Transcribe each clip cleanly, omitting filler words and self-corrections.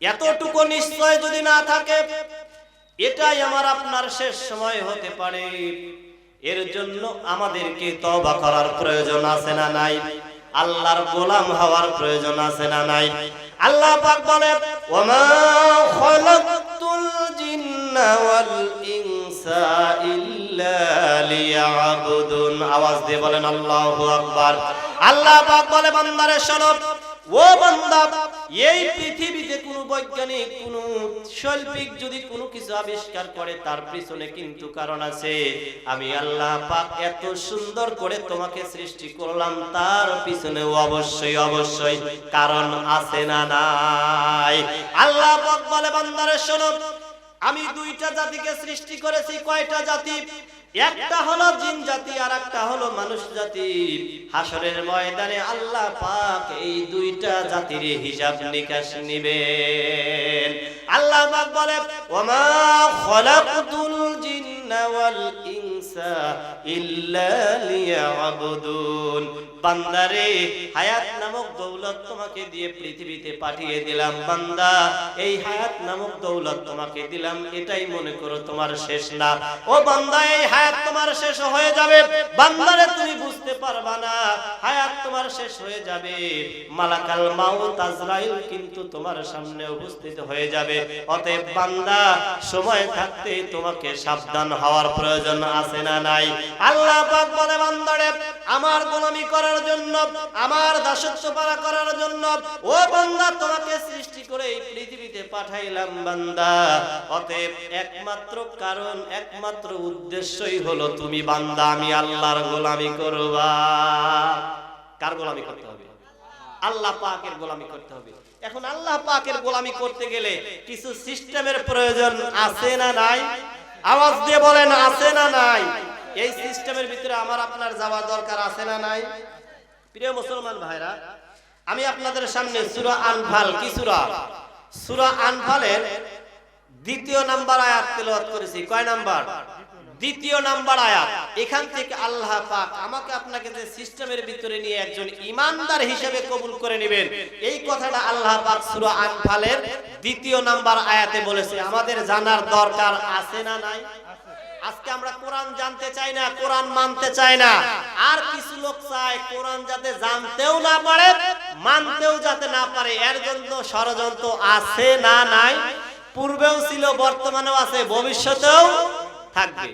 এতটুকু নিশ্চয় যদি না থাকে, এটাই আমার আপনার শেষ সময় হতে পারে। এর জন্য আমাদেরকে তওবা করার প্রয়োজন আছে না নাই? আল্লাহর গোলাম হওয়ার প্রয়োজন আছে না নাই? আল্লাহ পাক বলে, ওয়ামা খালাকতুল জিন্না ওয়াল ইনসা ইল্লা লিয়াবুদুন। আওয়াজ দিয়ে বলেন আল্লাহু আকবার। আল্লাহ পাক বলে, বান্দারে শোনো, ও বান্দা, এই পৃথিবীতে কোন বৈজ্ঞানিক, কোন শৈল্পিক যদি কোনো কিছু আবিষ্কার করে, তার পিছনে কিন্তু কারণ আছে। আমি আল্লাহ পাক এত সুন্দর করে তোমাকে সৃষ্টি করলাম, তার পিছনেও অবশ্যই অবশ্যই কারণ আছে না নাই? আল্লাহ পাক বলে, বান্দারে শোনো, আমি দুইটা জাতিকে সৃষ্টি করেছি। কয়টা জাতি? একটা হলো জিন জাতি, আর একটা হলো মানুষ জাতি। হাসরের ময়দানে আল্লাহ পাক এই দুইটা জাতির হিসাব নিকাশ নিবেন। আল্লাহ পাক বলে, ওয়ামা খালাকতুল জিন্না ওয়াল ইনসা ইল্লা লিয়াবুদুন। বান্দারে, হায়াত নামক দৌলত তোমাকে দিয়ে পৃথিবীতে পাঠিয়ে দিলাম। বান্দা, এই হায়াত নামক দৌলত তোমাকে দিলাম, এটাই মনে করো তোমার শেষ না। ও বান্দা, এই হায়াত তোমার শেষ হয়ে যাবে। বান্দারে, তুমি বুঝতে পারবা না হায়াত তোমার শেষ হয়ে যাবে। মালাকাল মাউত আজরাইল কিন্তু তোমার সামনে উপস্থিত হয়ে যাবে। অতএব বান্দা, সময় থাকতে তোমাকে সাবধান হওয়ার প্রয়োজন আছে না নাই? আল্লাহ পাক বলে, বান্দারে, আমার গোলামি করার জন্য, আমার দাসত্ব পালন করার জন্য ও বান্দা তোমাকে সৃষ্টি করে এই পৃথিবীতে পাঠাইলাম বান্দা। অতএব একমাত্র কারণ, একমাত্র উদ্দেশ্যই হলো তুমি বান্দা আমি আল্লাহর গোলামি করবা। কার গোলামি করতে হবে? আল্লাহ পাকের গোলামি করতে হবে। এখন আল্লাহ পাকের গোলামি করতে গেলে কিছু সিস্টেমের প্রয়োজন আছে না নাই? আওয়াজ দিয়ে বলেন, আছে না নাই? এই সিস্টেমের ভিতরে আমার আপনার যাওয়া দরকার আছে না নাই? প্রিয় মুসলমান ভাইরা, আমি আপনাদের সামনে সূরা আনফাল, কি সূরা? সূরা আনফালের 2 নাম্বার আয়াত তেলাওয়াত করেছি। কয় নাম্বার? 2 নাম্বার আয়াত। এখান থেকে আল্লাহ পাক আমাকে আপনাকে যে সিস্টেমের ভিতরে নিয়ে একজন ঈমানদার হিসেবে কবুল করে নেবেন, এই কথাটা আল্লাহ পাক সূরা আনফালের 2 নাম্বার আয়াতে বলেছে। আমাদের জানার দরকার আছে না নাই? আজকে আমরা কোরআন জানতে চাই না, কোরআন মানতে চাই না। আর কিছু লোক চায় কোরআন যাতে জানতেও না পারে, মানতেও যাতে না পারে। এর জন্য ষড়যন্ত্র আছে না নাই? পূর্বেও ছিল, বর্তমানেও আছে, ভবিষ্যতেও থাকবে।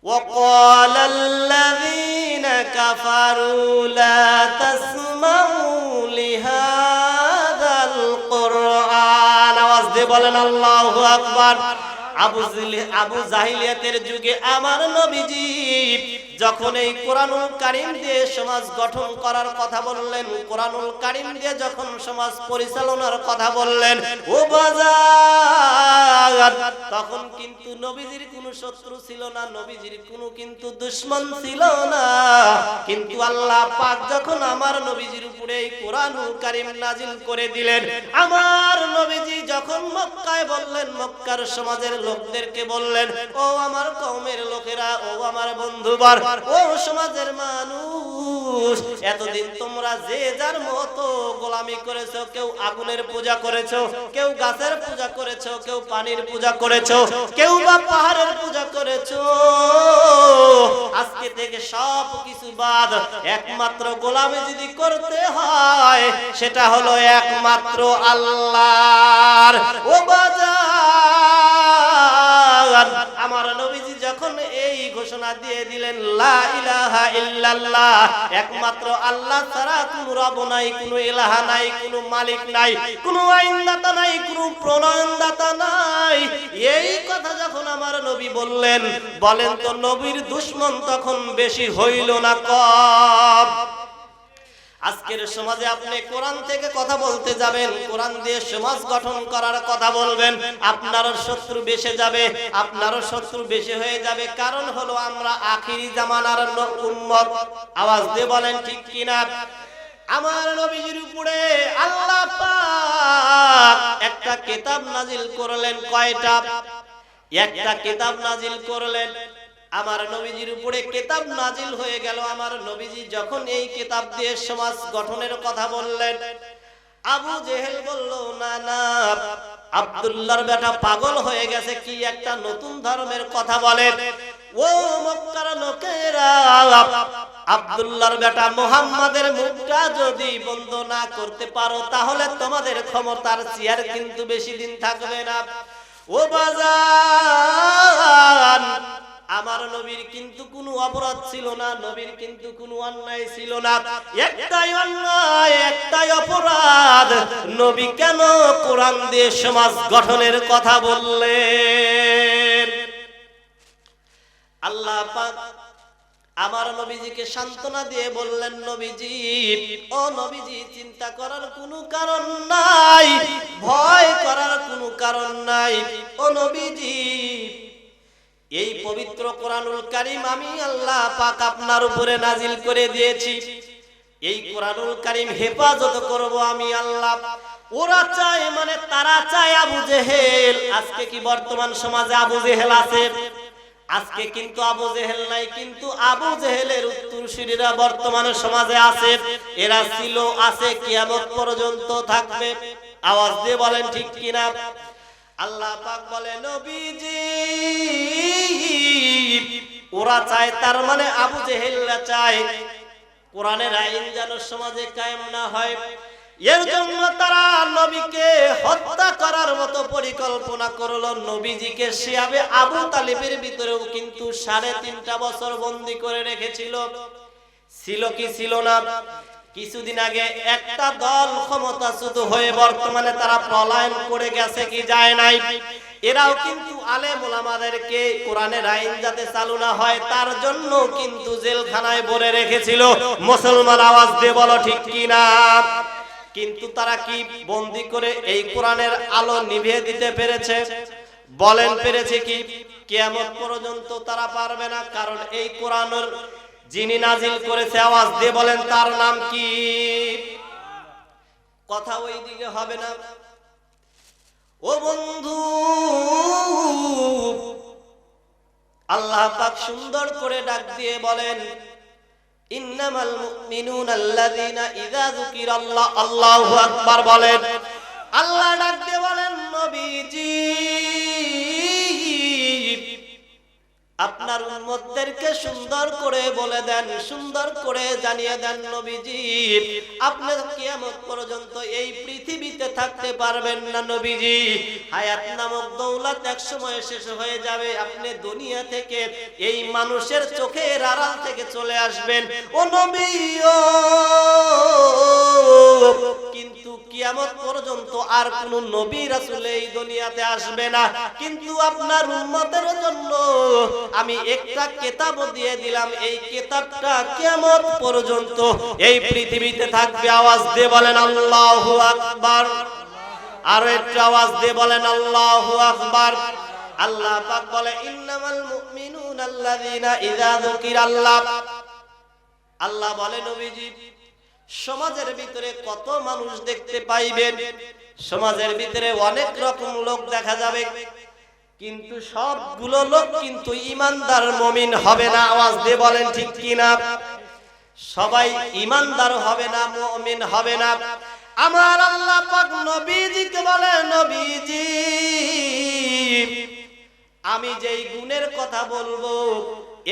وقال الذين كفروا لا تسمعوا لهذا القرآن। আওয়াজ দিয়ে বলেন আল্লাহু আকবার। আবু জাহিলিয়াতের যুগে আমার নবীজি যখন এই কোরআনুল কারীম দিয়ে সমাজ গঠন করার কথা বললেন, কোরআনুল কারীম দিয়ে যখন সমাজ পরিচালনার কথা বললেন, ও বাজার, তখন কিন্তু নবীজির কোনো শত্রু ছিল না, নবীজির কোনো কিন্তু দুশমন ছিল না। কিন্তু আল্লাহ পাক যখন আমার নবীজির উপরে এই কোরআনুল কারীম নাজিল করে দিলেন, আমার নবীজি যখন মক্কায় বললেন, মক্কার সমাজের লোকদেরকে বললেন, ও আমার কওমের লোকেরা, ও আমার বন্ধুবার, ও সমাজের মানুষ, এতদিন তোমরা যে যার মতো গোলামি করেছো। কেউ আগুনের পূজা করেছো, কেউ গাছের পূজা করেছো, কেউ পানির পূজা করেছো, কেউ বা পাহাড়ের পূজা করেছো। আজকে থেকে সব কিছু বাদ, একমাত্র গোলামি যদি করতে হয় সেটা হলো একমাত্র আল্লাহর। ও বাজার, আমার নবীজি যখন এই ঘোষণা দিয়ে দিলেন, লা ইলাহা ইল্লাল্লাহ, একমাত্র আল্লাহ ছাড়া কোনো রব নাই, কোনো ইলাহা নাই, কোনো মালিক নাই, কোনো আইনদাতা নাই, কোনো প্রণয়নদাতা নাই, এই কথা যখন আমার নবী বললেন, বলেন তো নবীর দুশমন তখন বেশি হইল না কম? আজকের সমাজে আপনি কোরআন থেকে কথা বলতে যাবেন, কোরআন দিয়ে সমাজ গঠন করার কথা বলবেন, আপনারও শত্রু বেশি যাবে, আপনারও শত্রু বেশি হয়ে যাবে। কারণ হলো আমরা আখিরি জামানার উম্মত। আওয়াজ দিয়ে বলেন ঠিক কিনা? আমার নবীজির উপরে আল্লাহ পাক একটা কিতাব নাজিল করলেন। কয়টা? একটা কিতাব নাজিল করলেন। আমার নবীজির উপরে কিতাব নাজিল হয়ে গেল। আমার নবীজি যখন এই কিতাব দিয়ে সমাজ গঠনের কথা বললেন, আবু জেহেল বলল, না না, আব্দুল্লাহর বেটা পাগল হয়ে গেছে, কি একটা নতুন ধর্মের কথা বলে। ও মক্কার লোকেরা, আব্দুল্লাহর বেটা মুহাম্মাদের মুখটা যদি বন্ধ না করতে পারো তাহলে তোমাদের ক্ষমতার চেয়ার কিন্তু বেশি দিন থাকবে না। ও বাজান, আমার নবীর কিন্তু কোনো অপরাধ ছিল না, নবীর কিন্তু কোনো অন্যায় ছিল না। একটাই অন্যায়, একটাই অপরাধ, নবী কেন কোরআন দিয়ে সমাজ গঠনের কথা বললেন? আল্লাহ পাক আমার নবীজিকে সান্ত্বনা দিয়ে বললেন, নবীজি, ও নবীজি, চিন্তা করার কোনো কারণ নাই, ভয় করার কোনো কারণ নাই। ও নবীজি, এই পবিত্র কোরআনুল কারীম আমি আল্লাহ পাক আপনার উপরে নাজিল করে দিয়েছি। এই কোরআনুল কারীম হেফাজত করব আমি আল্লাহ। ওরা চায়, মানে তারা চায় আবু জেহেল। আজকে কি বর্তমান সমাজে আবু জেহেল আছে? আজকে কিন্তু আবু জেহেল নাই, কিন্তু আবু জেহেলের উত্তরসূরিরা বর্তমান সমাজে আছে। এরা ছিল, আছে, কিয়ামত পর্যন্ত থাকবে। আওয়াজ দিয়ে বলেন ঠিক কিনা? আল্লাহ পাক বলে, নবীজি, ওরা চায়, তার মানে আবু জেহেলরা চায় কোরআনের আইন যেন সমাজে কায়েম না হয়। এর জন্য তারা নবীকে হত্যা করার মতো পরিকল্পনা করলো। নবীজিকে শিয়াবে আবু তালিবের ভিতরেও কিন্তু 3.5 বছর বন্দী করে রেখেছিল। ছিল কি ছিল না? কিছুদিন আগে একটা দল ক্ষমতাচ্যুত হয়ে বর্তমানে তারা পলায়ন করে গেছে, কি যায় নাই? এরাও কিন্তু আলেম ওলামাদেরকে কোরআনের আইন যাতে চালু না হয় তার জন্য কিন্তু জেলখানায় ভরে রেখেছিল। মুসলমান আওয়াজ দিয়ে বলো ঠিক কিনা? কিন্তু তারা কি বন্দী করে এই কোরআনের আলো নিভিয়ে দিতে পেরেছে? বলেন, পেরেছে কি? কিয়ামত পর্যন্ত তারা পারবে না। কারণ এই কোরআনের যিনি নাজিল করেছে, আওয়াজ দিয়ে বলেন তার নাম কি? কথা ওই দিকে হবে না। ও বন্ধু, আল্লাহ পাক সুন্দর করে ডাক দিয়ে বলেন, ইন্নামাল মুমিনুনা আল্লাযীনা ইযা যুকিরাল্লাহ, আল্লাহু আকবার বলেন। আল্লাহ ডাক দিয়ে বলেন, নবীজি, আপনার উম্মতদেরকে সুন্দর করে বলে দেন, সুন্দর করে জানিয়ে দেন, নবীজি, আপনি কিয়ামত পর্যন্ত এই পৃথিবীতে থাকতে পারবেন না। নবীজি, হায়াত নামক দৌলত এক সময় শেষ হয়ে যাবে। আপনি দুনিয়া থেকে এই মানুষের চোখের আড়াল থেকে চলে আসবেন। ও নবী, কিন্তু কিয়ামত পর্যন্ত আর কোন নবী রাসূল এই দুনিয়াতে আসবে না। কিন্তু আপনার উম্মতের জন্য আমি একটা কিতাব দিয়ে দিলাম, এই কিতাবটা কিয়ামত পর্যন্ত এই পৃথিবীতে থাকবে। আওয়াজ দিয়ে বলেন আল্লাহু আকবার। আর একটা আওয়াজ দিয়ে বলেন আল্লাহু আকবার। আল্লাহ পাক বলে, ইন্নামাল মুমিনুনা আল্লাযীনা ইযা যুকিরাল্লাহ। আল্লাহ বলে, নবীজি, সমাজের ভিতরে কত মানুষ দেখতে পাইবেন, সমাজের ভিতরে অনেক রকম লোক দেখা যাবে, কিন্তু সবগুলো লোক কিন্তু ঈমানদার মুমিন হবে না। আওয়াজ দিয়ে বলেন ঠিক কিনা? সবাই ঈমানদার হবে না, মুমিন হবে না। আমার আল্লাহ পাক নবীজিকে বলে, নবীজি, আমি যেই গুণের কথা বলবো,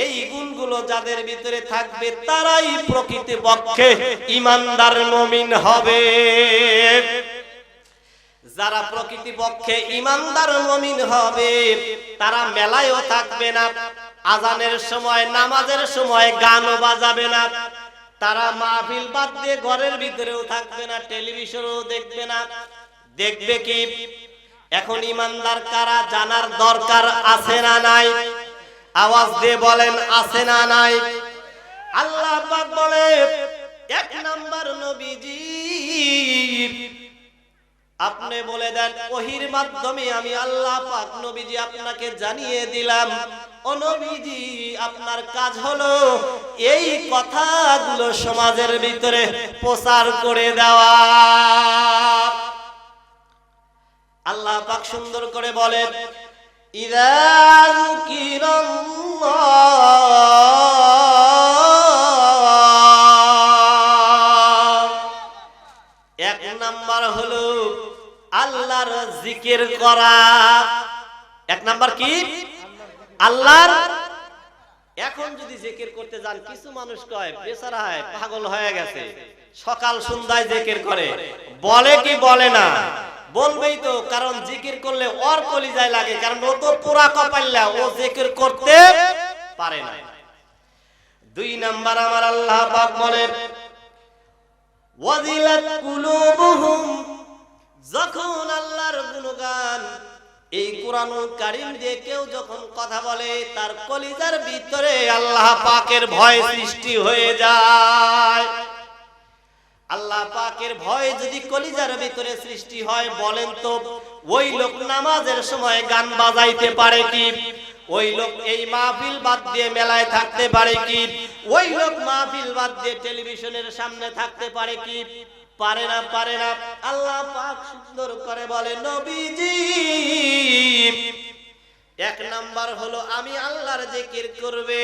এই গুণগুলো যাদের ভিতরে থাকবে তারাই প্রকৃতপক্ষে ঈমানদার মুমিন হবে। যারা প্রকৃতপক্ষে ঈমানদার মুমিন হবে তারা মেলায়ও থাকবে না, আজানের সময়, নামাজের সময় গানও বাজাবে না, তারা মাহফিল বাদ দিয়ে ঘরের ভিতরেও থাকবে না, টেলিভিশনও দেখবে না। দেখবে কি? এখন ঈমানদার কারা জানার দরকার আছে না নাই? আওয়াজ দিয়ে বলেন, আছে না নাই? আল্লাহ পাক বলে, 1 নাম্বার, নবীজি, আপনি বলে দেন, ওহির মাধ্যমে আমি আল্লাহ পাক নবীজি আপনাকে জানিয়ে দিলাম, ও নবীজি, আপনার কাজ হলো এই কথাগুলো সমাজের ভিতরে প্রচার করে দেওয়া। আল্লাহ পাক সুন্দর করে বলেন, ইযা যুকিরাল্লাহ। 1 নাম্বার আল্লাহর জিকির করা। এক নাম্বার কি? আল্লাহর। এখন যদি জিকির করতে যান, কিছু মানুষ কয় বেচারা হয় পাগল হয়ে গেছে, সকাল সন্ধ্যায় জিকির করে। বলে কি বলে না? বলবেই তো, কারণ জিকির করলে ওর কলিজায় লাগে, কারণ ও তো পুরা কপাল্লা, ও জিকির করতে পারে না। দুই নাম্বার আমার আল্লাহ পাক বলেন ওয়াজিলাত কুলুবুহুম, যখন আল্লাহর গুণগান এই কোরআনুল কারীম দিয়ে কেউ যখন কথা বলে, তার কলিজার ভিতরে আল্লাহ পাকের ভয় সৃষ্টি হয়ে যায়। আল্লাহ পাকের ভয় যদি কলিজার ভিতরে সৃষ্টি হয়, বলেন তো ওই লোক নামাজের সময় গান বাজাইতে পারে কি? ওই লোক এই মাহফিল বাদ দিয়ে মেলায় থাকতে পারে কি? ওই লোক মাহফিল বাদ দিয়ে টেলিভিশনের সামনে থাকতে পারে কি? পারে না, পারে না। আল্লাহ পাক সুন্দর করে বলে, নবীজি এক নাম্বার হলো আমি আল্লাহর জিকির করবে,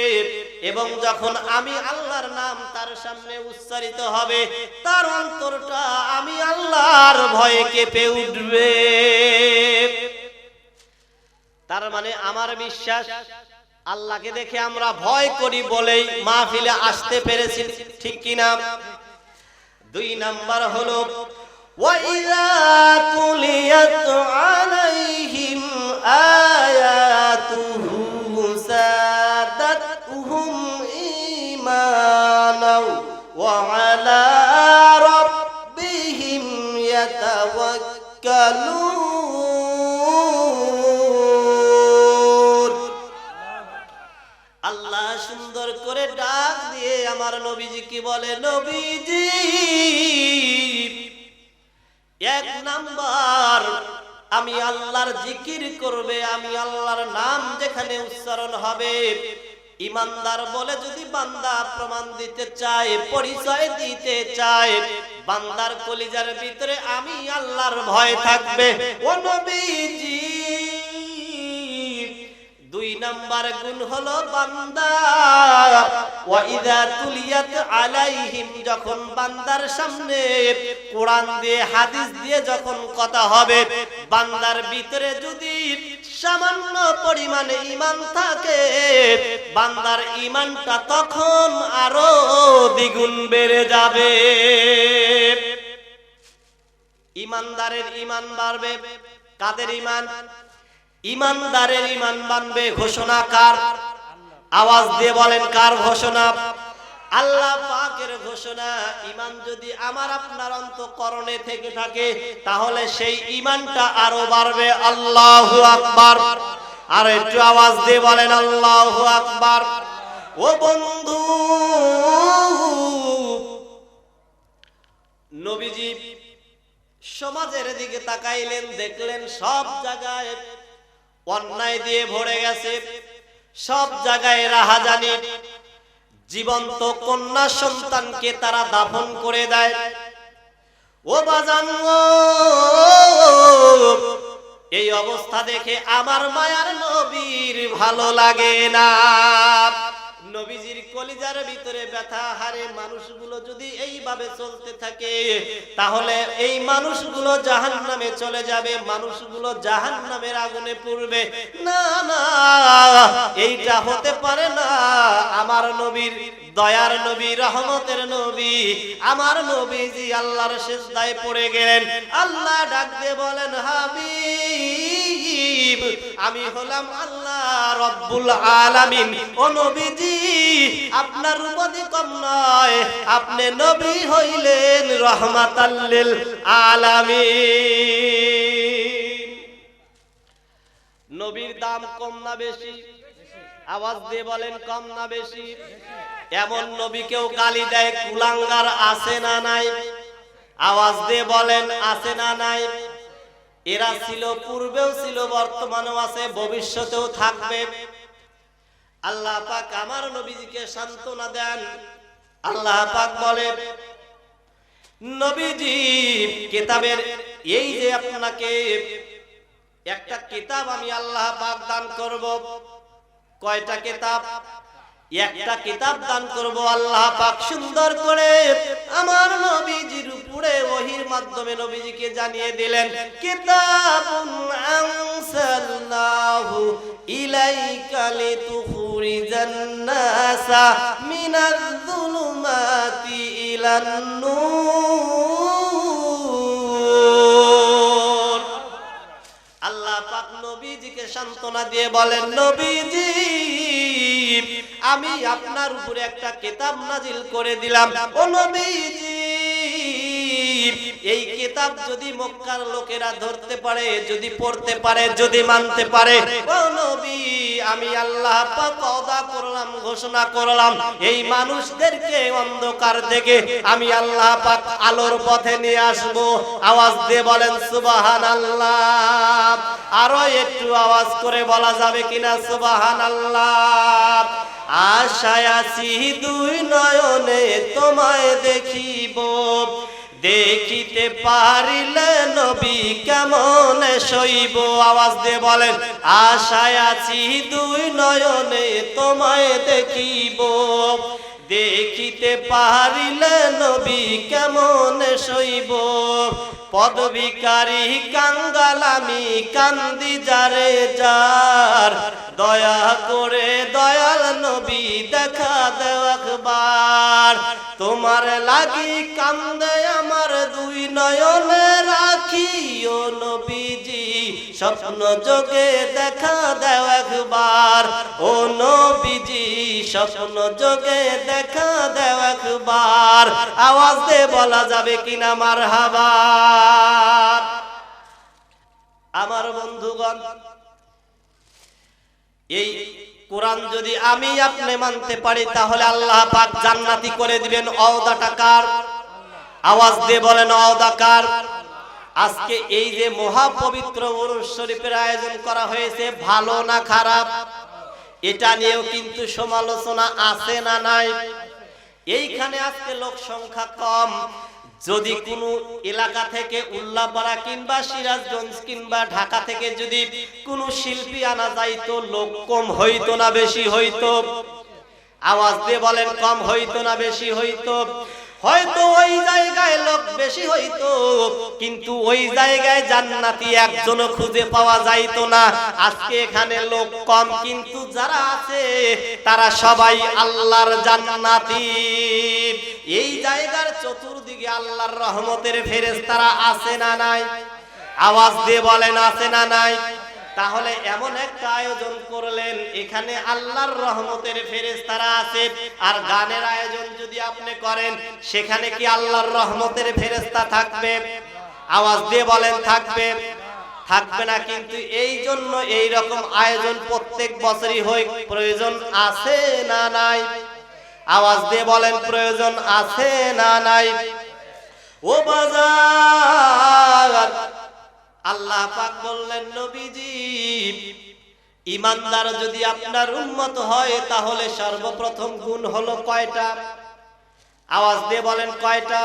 এবং যখন আমি আল্লাহর নাম তার সামনে উচ্চারিত হবে, তার অন্তরটা আমি আল্লাহর ভয়ে কেঁপে উঠবে। তার মানে আমার বিশ্বাস, আল্লাহকে দেখে আমরা ভয় করি বলেই মাহফিলে আসতে পেরেছি, ঠিক কিনা? দুই নাম্বার হলো ওয়াইযা তুলিয়াত আলাইহিম আয়াতুহু সাদাতহুম ঈমানাও ওয়া আলা রাব্বিহিম ইয়াতাওয়াক্কালুন। আল্লাহ সুন্দর করে ডাক দিয়ে আমার নবীজি কি বলে, নবীজি এক নাম্বার আমি আল্লাহর জিকির করবে, আমি আল্লাহর নাম যেখানে উচ্চারণ হবে, ইমানদার বলে যদি বান্দা প্রমাণ দিতে চায়, পরিচয় দিতে চায়, বান্দার কলিজার ভিতরে আমি আল্লাহর ভয় থাকবে। ও নবীজি দুই নাম্বার গুণ হলো বান্দা ওয়াইযা তুলিয়াত আলাইহিম, যখন বান্দার সামনে কোরআন দিয়ে হাদিস দিয়ে যখন কথা হবে, বান্দার ভিতরে যদি সামান্য পরিমাণে ঈমান থাকে, বান্দার ঈমানটা তখন আরো দ্বিগুণ বেড়ে যাবে। ঈমানদারের ঈমান বাড়বে। কাদের ঈমান? ঈমানদারের ঈমান বাড়বে। ঘোষণা কার? আওয়াজ দিয়ে বলেন, কার ঘোষণা? আল্লাহ পাকের ঘোষণা। ঈমান যদি আমার আপনার অন্তঃকরণে থেকে থাকে, তাহলে সেই ঈমানটা আরো বাড়বে। আল্লাহু আকবার। আর একটু আওয়াজ দিয়ে বলেন আল্লাহু আকবার। ও বন্ধু, নবীজি সমাজের দিকে তাকাইলেন, দেখলেন সব জায়গায় অন্যায় দিয়ে ভরে গেছে, সব জায়গায় রাহাজানি। জীবন্ত কন্যা সন্তানকে তারা দাফন করে দেয়। ও বাজান, এই অবস্থা দেখে আমার মায়ার নবীর ভালো লাগে না। নবীজির কলিজার ভিতরে ব্যথা। হারে, মানুষগুলো যদি এইভাবে চলতে থাকে, তাহলে এই মানুষগুলো জাহান্নামে চলে যাবে, মানুষগুলো জাহান্নামের আগুনে পুড়বে। না না, এইটা হতে পারে না। আমার নবীর, দয়ার নবী, রহমতের নবী, আমার নবীজি আল্লাহর সিজদায় পড়ে গেলেন। আল্লাহ ডাক দিয়ে বলেন, হাবিব, আমি হলাম আল্লাহ রব্বুল আলামিন। ও নবীজি, আপনার উপাধি কম নয়, আপনি নবী হইলেন রহমাতাল লিল আলামিন। নবীর দাম কম না বেশি? আওয়াজ দিয়ে বলেন, কম না বেশি? এমন নবীকেও গালি দেয় কুলাঙ্গার, আছে না নাই? আওয়াজ দিয়ে বলেন, আছে না নাই? এরা ছিল, পূর্বেও ছিল, বর্তমানেও আছে, ভবিষ্যতেও থাকবে। আল্লাহ পাক আমার নবীজিকে সান্ত্বনা দেন। আল্লাহ পাক বলেন, নবীজি কিতাবের, এই যে আপনাকে একটা কিতাব আমি আল্লাহ পাক দান করব। কয়টা কিতাব? একটা কিতাব দান করব আল্লাহ পাক সুন্দর করে আমার নবীজির উপরে ওহীর মাধ্যমে নবীজিকে জানিয়ে দিলেন, কিতাবুন আনসালনাহু ইলাইকা লিতুখরিজান নাসা মিনাজ-যুলুমাতি ইলান নূর। আল্লাহ পাক নবীজিকে সান্ত্বনা দিয়ে বলেন, নবীজি আমি আপনার উপরে একটা কিতাব নাজিল করে দিলাম। ও নবীজি, এই কিতাব যদি মক্কার লোকেরা ধরতে পারে, যদি পড়তে পারে, যদি মানতে পারে, ও নবী আমি আল্লাহ পাক ওয়াদা করলাম, ঘোষণা করলাম, এই মানুষদেরকে অন্ধকার থেকে আমি আল্লাহ পাক আলোর পথে নিয়ে আসব। আওয়াজ দিয়ে বলেন সুবহানাল্লাহ। আরো একটু আওয়াজ করে বলা যাবে কিনা সুবহানাল্লাহ। আশায় আছি দুই নয়নে তোমায় দেখিব, দেখিতে পারিলে নবী কেমন সইব। আওয়াজ দিয়ে বলেন, আশায় আছি দুই নয়নে তোমায় দেখিব, দেখিতে পারিলে নবী কেমন সইব। পদবিকারী কাঙ্গাল আমি কান্দি যারে যার, দয়া করে দয়াল নবী দেখা দেও একবার। তোমার লাগি কান্দে আমার দুই নয়নে রাখিও নবীজি, স্বপ্ন যোগে দেখা দেও একবার। ও নবীজি স্বপ্ন যোগে দেখা দেও একবার। আওয়াজ দিয়ে বলা যাবে কিনা মারহাবা। আমার বন্ধুগণ, এই কোরআন যদি আমি আপনি মানতে পারি তাহলে আল্লাহ পাক জান্নাতি করে দিবেন। ওয়াদাটা কার? আওয়াজ দিয়ে বলেন ওয়াদা কার? আজকে এই যে মহাপবিত্র উরুস শরীফের আয়োজন করা হয়েছে, ভালো না খারাপ এটা নিয়েও কিন্তু সমালোচনা আছে না নাই? এইখানে আজকে লোক সংখ্যা কম। যদি কোনো এলাকা থেকে উল্লাপাড়া কিংবা সিরাজগঞ্জ কিংবা ঢাকা থেকে যদি কোনো শিল্পী আনা যাইতো, লোক কম হইতো না বেশি হইতো? আওয়াজ দিয়ে বলেন, কম হইতো না বেশি হইতো? হয়তো ওই জায়গায় লোক বেশি হইতো, কিন্তু ওই জায়গায় জান্নাতি একজনও খুঁজে পাওয়া যাইতো না। আজকে এখানে লোক কম, কিন্তু যারা আছে তারা সবাই আল্লাহর জান্নাতি। এই জায়গার চতুর্দিকে আল্লাহর রহমতের ফেরেশতারা আছে না নাই? আওয়াজ দিয়ে বলেন আছে না নাই? তাহলে এমন একটা আয়োজন করলেন, এখানে আল্লাহর রহমতের ফেরেশতারা আছে, আর গানের আয়োজন যদি আপনি করেন সেখানে কি আল্লাহর রহমতের ফেরেশতা থাকবে? আওয়াজ দিয়ে বলেন থাকবে? থাকবে না। কিন্তু এই জন্য এই রকম আয়োজন প্রত্যেক বছরই হয়, প্রয়োজন আছে না নাই? আওয়াজ দিয়ে বলেন প্রয়োজন আছে না নাই? ও বাজার, আল্লাহ পাক বললেন, নবীজি ইমানদার যদি আপনার উম্মত হয় তাহলে সর্বপ্রথম গুণ হলো কয়টা? আওয়াজ দিয়ে বলেন কয়টা?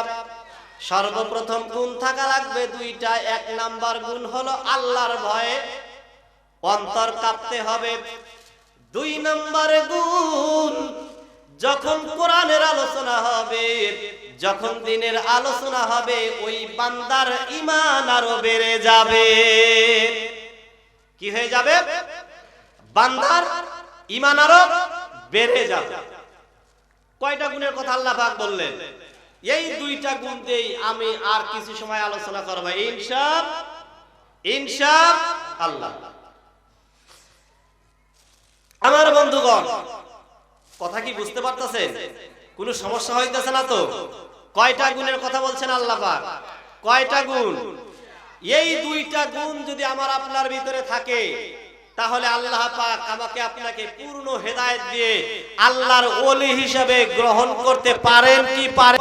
সর্বপ্রথম গুণ থাকা লাগবে দুইটা। এক নাম্বার গুণ হলো আল্লাহর ভয়ে অন্তর কাঁপতে হবে। দুই নাম্বার গুণ, যখন কোরআনের আলোচনা হবে, যখন দিনের আলোচনা হবে, ওই বান্দার ঈমান আরো বেড়ে যাবে। কি হয়ে যাবে? বান্দার ঈমান আরো বেড়ে যাবে। কয়টা গুণের কথা আল্লাহ পাক বললেন? এই দুইটা গুণ দেই আমি আর কিছু সময় আলোচনা করব ইনশাআল্লাহ। আমার বন্ধুগণ, কথা কি বুঝতে পারতেছেন? কোনো সমস্যা হইতেছে না তো? কয়টা গুণের কথা বলছেন আল্লাহ পাক? কয়টা গুণ? এই দুইটা গুণ যদি আমার আপনার ভিতরে থাকে তাহলে আল্লাহ পাক আমাকে আপনাকে পূর্ণ হেদায়েত দিয়ে আল্লাহর ওলি হিসেবে গ্রহণ করতে পারেন কি পারেন?